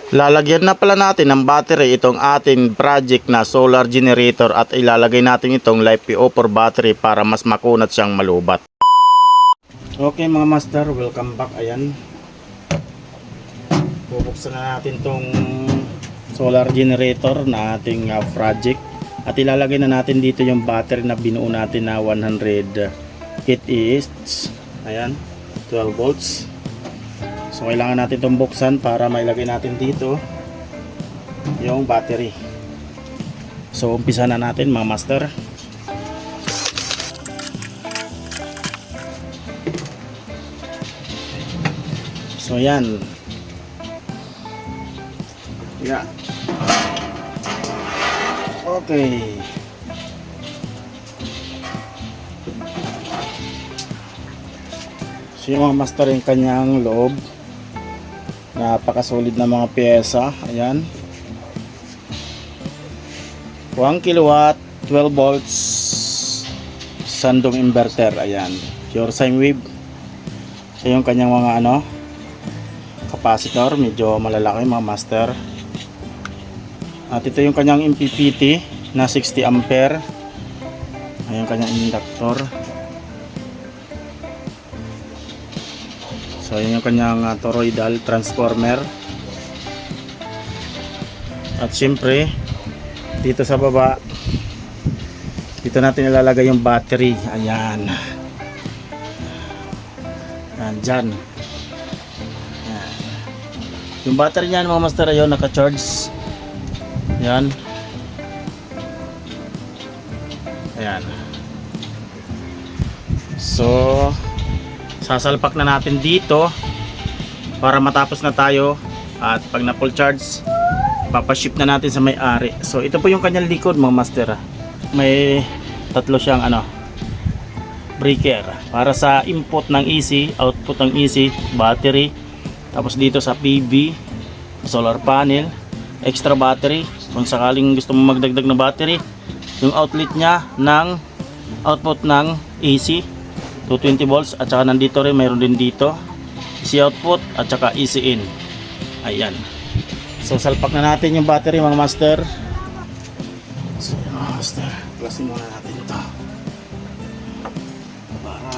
Lalagyan na pala natin ng battery itong ating project na solar generator at ilalagay natin itong LiFePO4 battery para mas makunat siyang malubat. Okay mga master, welcome back. Ayan, bubuksan na natin itong solar generator na ating project at ilalagay na natin dito yung battery na binuo natin na 100 kHz. Ayan, 12 volts. So kailangan natin itong buksan para mailagay natin dito yung battery. So umpisa na natin mga master. So yan. Yeah. Okay. So yung mga master yung kanyang loob. Napakasolid na mga pyesa. Ayan, 1 kilowatt 12 volts Shandong inverter. Ayan, pure sine wave. So yung kanyang mga capacitor, medyo malalaki mga master. At ito yung kanyang MPPT na 60 ampere. Ayan, kanyang inductor. So yun yung kanyang toroidal transformer. At syempre dito sa baba, dito natin ilalagay yung battery. Ayan, dyan. Ayan. Yung battery niyan mga master, ayun, naka-charge. Ayan. Ayan. So sasalpak na natin dito para matapos na tayo, at pag na full charge papaship na natin sa may-ari. So ito po yung kanyang likod mga master. May tatlo siyang breaker para sa input ng AC, output ng AC, battery. Tapos dito sa PV, solar panel, extra battery kung sakaling gusto mo magdagdag na battery. Yung outlet nya ng output ng AC 220 volts, at saka nandito rin, mayroon din dito AC output at saka AC in. Ayan. So salpak na natin yung battery mga master. So mga master, klasin muna natin ito para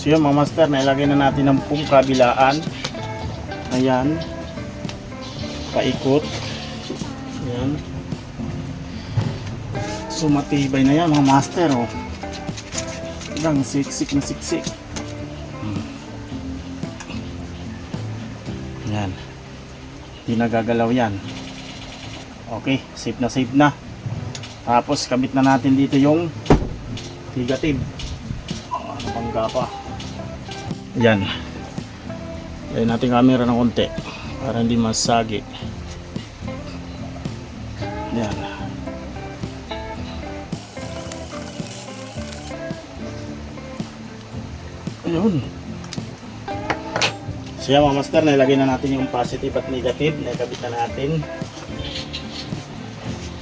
so yun mga master, nailagay na natin ng pong kabilaan. Ayan, paikot. Ayan. So matibay na yan mga master. Hanggang siksik na siksik. Ayan, hindi nagagalaw yan. Okay, safe na. Tapos kabit na natin dito yung negative. Pangga pa. Yan. Lagyan natin camera ng konti para hindi masagi. Yan. Ayun. So yan mga master, nilagay na natin yung positive at negative. Nakabit na natin.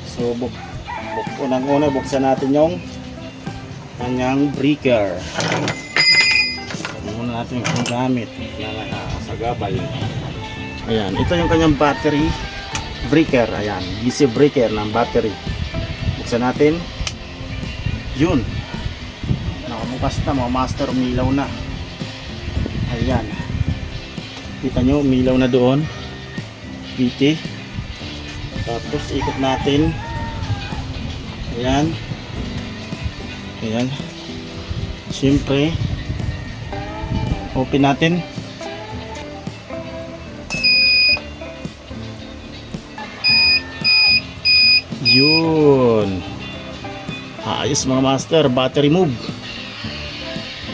So unang-una buksan natin yung kanyang breaker. Muna natin yung gamit na sa gabay. Ayan, ito yung kanyang battery breaker. Ayan, DC breaker ng battery. Buksan natin. Yun, nakabukas na mga master, umilaw na. Ayan, kita nyo, umilaw na doon, PT. Tapos ikot natin. Ayan. Ayan, siyempre open natin. Yun, ayos mga master, battery move.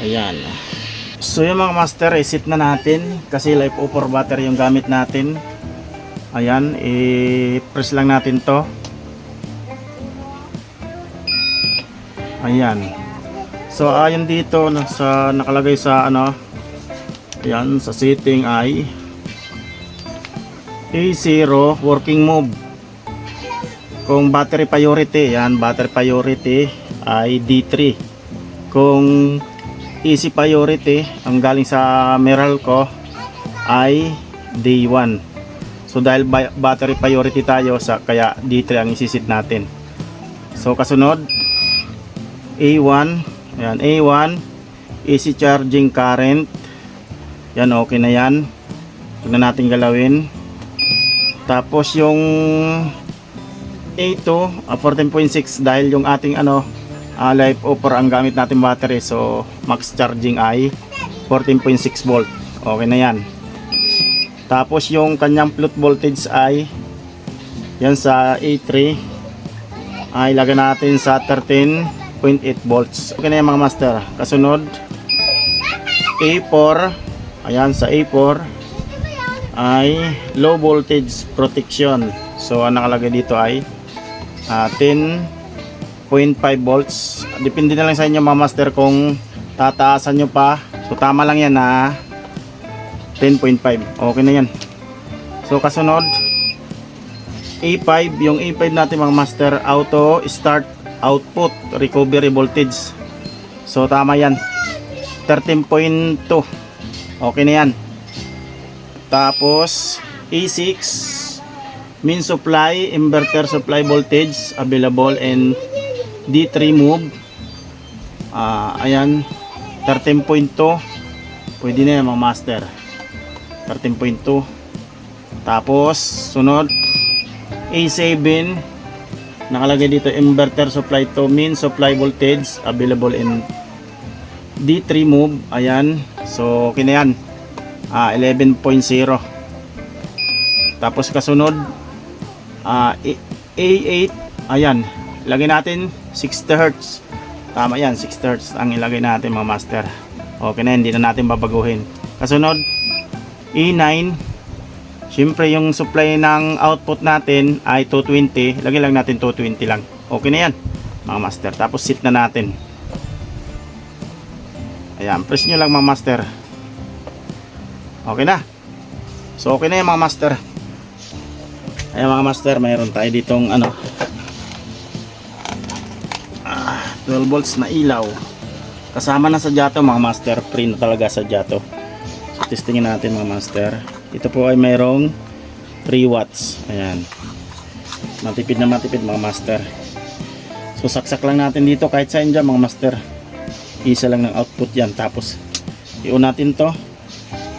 Ayan. So yung mga master, reset na natin kasi LiFePO4 battery yung gamit natin. Ayan, i-press lang natin to. Ayan. So ayon dito sa nakalagay sa ano, ayan, sa setting ay A0 working mode. Kung battery priority, yan, battery priority ay D3. Kung easy priority, ang galing sa Meralco ay D1. So dahil battery priority tayo, kaya D3 ang isisit natin. So kasunod, A1, yan, A1 easy charging current. Yan, okay na yan. Huwag na natin galawin. Tapos yung A2 14.6 dahil yung ating life offer ang gamit natin battery, so max charging ay 14.6 volt. Okay na yan. Tapos yung kanyang float voltage ay yan sa A3 ay lagyan natin sa 13.8 volts. Okay na yan mga master. Kasunod A4, ayan, sa A4 ay low voltage protection. So ang nakalagay dito ay 10.5 volts. Depende na lang sa inyo mga master kung tataasan nyo pa. So tama lang yan na 10.5. Okay na yan. So kasunod A5, yung A5 natin mga master, auto start output recovery voltage. So tama yan, 13.2. okay na yan. Tapos A6 main supply inverter supply voltage available and D3 move. Ayan, 13.2. Pwede na yan mga master, 13.2. Tapos sunod A7, nakalagay dito inverter supply to main supply voltage available in D3 move. Ayan, so okay na yan, 11.0. Tapos kasunod A8, ayan, lagay natin 60 Hz. Tama yan, 60 Hz ang ilagay natin mga master. Okay na, hindi na natin babaguhin. Kasunod E9, syempre yung supply ng output natin ay 220, lagay lang natin 220 lang. Okay na yan mga master. Tapos set na natin. Ayan, press nyo lang mga master. Okay na. So okay na yan mga master. Ayan mga master, mayroon tayo ditong 12 volts na ilaw. Kasama na sa jato mga master, free na talaga sa jato. So testingin natin mga master. Ito po ay mayroong 3 watts. Ayan. Matipid na matipid mga master. So saksak lang natin dito kahit saan dyan mga master. Isa lang ng output yan. Tapos i-on natin to.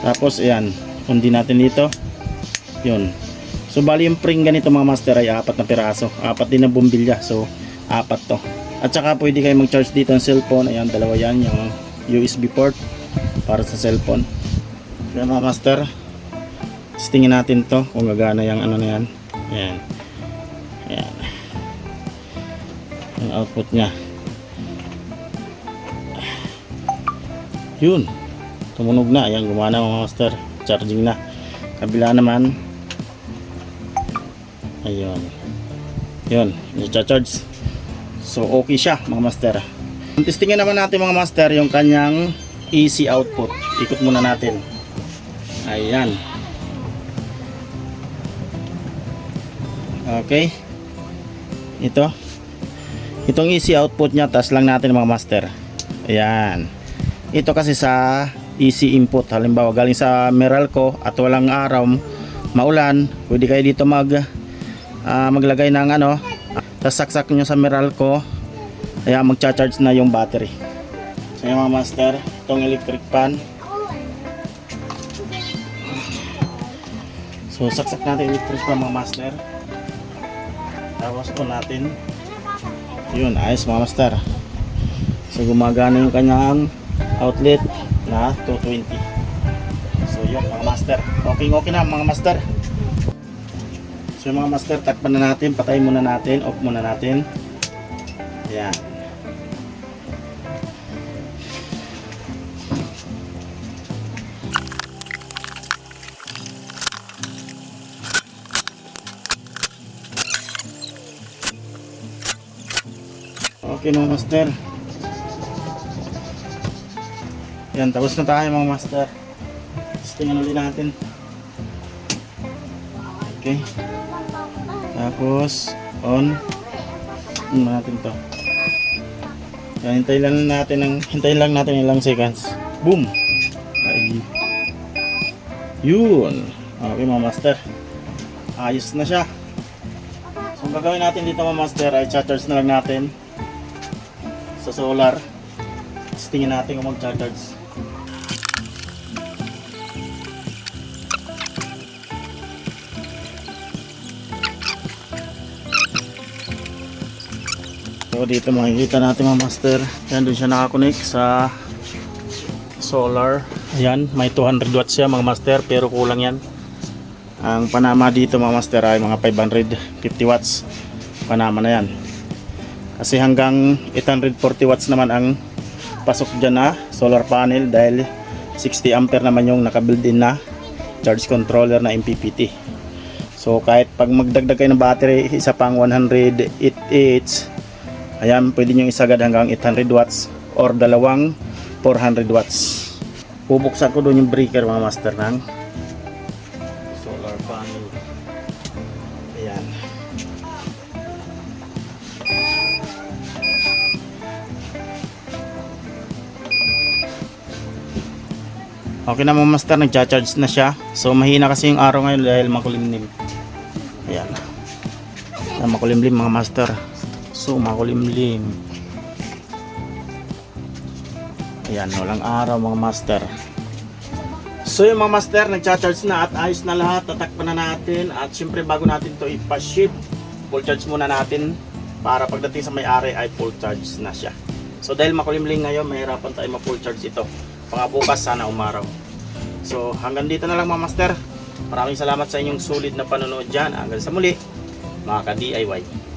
Tapos ayan, on din natin dito. Yun. So bali yung pring ganito mga master ay 4 na piraso. 4 din na bumbilya. So 4 to. At saka pwede kayo mag-charge dito ng cellphone. Ayan, dalawa yan, yung USB port para sa cellphone. So mga master, testingin natin to kung gagana yung na yan. Ayan. Ayan. Yung output nya. Yun. Tumunog na. Ayan, gumana mga master. Charging na. Kabila naman. Ayun. Yun. I-charge. So okay siya mga master. Testingin naman natin mga master yung kanyang AC output. Ikot muna natin. Ayan. Okay. Itong AC output nya, taas lang natin mga master. Ayan. Ito kasi sa AC input. Halimbawa galing sa Meralco at walang araw, maulan, pwede kayo dito maglagay ng tapos saksak nyo sa Meralco, kaya magcha-charge na yung battery. So yung mga master, itong electric fan. So saksak natin electric fan mga master. Tapos on natin. Yun, ayos mga master. So gumagana yung kanyang outlet na 220. So yun mga master, okay na mga master. So mga master, takpan na natin, patayin muna natin, off muna natin. Ayan. Okay mga master, Yan, tapos na tayo mga master. Tingnan ulit natin. Okay. Tapos on natin to. Yan, hintayin lang natin ilang seconds. Boom. Ay. Yun. Okay mga master. Ayos na siya. So ang gagawin natin dito mga master ay charge na lang natin sa solar. Tapos tingnan natin kung mag-charge. So dito makikita natin mga master. Yan, doon siya nakakonect sa solar. Ayan, may 200 watts siya mga master, pero kulang yan. Ang panama dito mga master ay mga 550 watts. Panama na yan. Kasi hanggang 840 watts naman ang pasok dyan na solar panel, dahil 60 ampere naman yung nakabuild in na charge controller na MPPT. So kahit pag magdagdag kayo ng battery, isa pang 108 ayan, pwede nyo isagad hanggang 800 watts or dalawang 400 watts. Bubuksan ko doon yung breaker mga master ng solar panel. Ayan. Okay na mga master, nagcha-charge na siya. So mahina kasi yung araw ngayon dahil makulimlim. Ayan. Makulimlim mga master. So makulimlim. Ayan, walang araw mga master. So yung mga master, nagcha-charge na at ayos na lahat. Tatakpan na natin. At syempre bago natin to ipa-ship, full charge muna natin para pagdating sa may-ari ay full charge na siya. So dahil makulimlim ngayon, mahirapan tayo ma-full charge ito. Pangabukas sana umaraw. So hanggang dito na lang mga master. Maraming salamat sa inyong sulit na panonood dyan. Hanggang sa muli, mga ka-DIY.